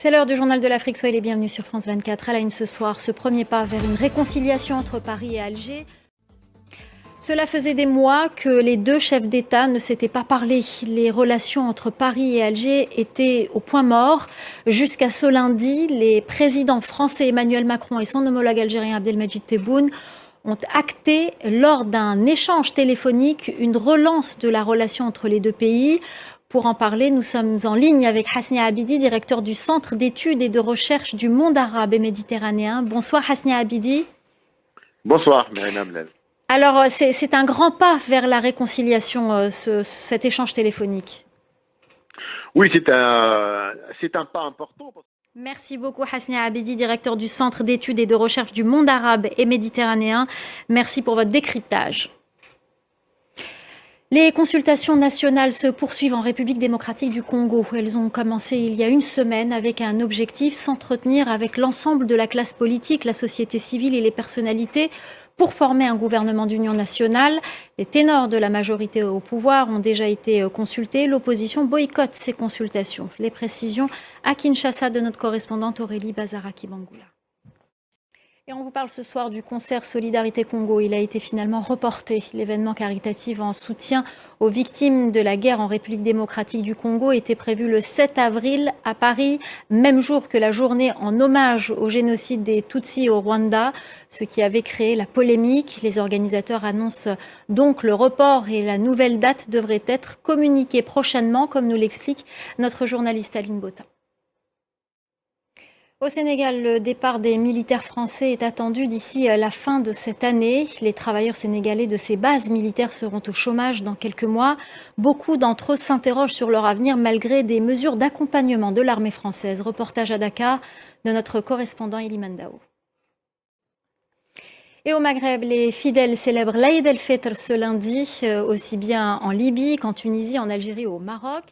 C'est l'heure du journal de l'Afrique. Soyez les bienvenus sur France 24. À la une ce soir, ce premier pas vers une réconciliation entre Paris et Alger. Cela faisait des mois que les deux chefs d'État ne s'étaient pas parlé. Les relations entre Paris et Alger étaient au point mort. Jusqu'à ce lundi, les présidents français Emmanuel Macron et son homologue algérien Abdelmadjid Tebboune ont acté lors d'un échange téléphonique une relance de la relation entre les deux pays. Pour en parler, nous sommes en ligne avec Hasnia Abidi, directeur du Centre d'études et de recherche du monde arabe et méditerranéen. Bonsoir Hasnia Abidi. Bonsoir, Myriam Amlel. Alors, c'est un grand pas vers la réconciliation, cet échange téléphonique. Oui, c'est un pas important. Merci beaucoup Hasnia Abidi, directeur du Centre d'études et de recherche du monde arabe et méditerranéen. Merci pour votre décryptage. Les consultations nationales se poursuivent en République démocratique du Congo. Elles ont commencé il y a une semaine avec un objectif, s'entretenir avec l'ensemble de la classe politique, la société civile et les personnalités pour former un gouvernement d'union nationale. Les ténors de la majorité au pouvoir ont déjà été consultés. L'opposition boycotte ces consultations. Les précisions à Kinshasa de notre correspondante Aurélie Bazaraki-Bangoula. Et on vous parle ce soir du concert Solidarité Congo. Il a été finalement reporté. L'événement caritatif en soutien aux victimes de la guerre en République démocratique du Congo était prévu le 7 avril à Paris, même jour que la journée en hommage au génocide des Tutsis au Rwanda, ce qui avait créé la polémique. Les organisateurs annoncent donc le report et la nouvelle date devrait être communiquée prochainement, comme nous l'explique notre journaliste Aline Botin. Au Sénégal, le départ des militaires français est attendu d'ici la fin de cette année. Les travailleurs sénégalais de ces bases militaires seront au chômage dans quelques mois. Beaucoup d'entre eux s'interrogent sur leur avenir malgré des mesures d'accompagnement de l'armée française. Reportage à Dakar de notre correspondant Eliman Dao. Et au Maghreb, les fidèles célèbrent l'Aïd el-Fitr ce lundi, aussi bien en Libye qu'en Tunisie, en Algérie ou au Maroc.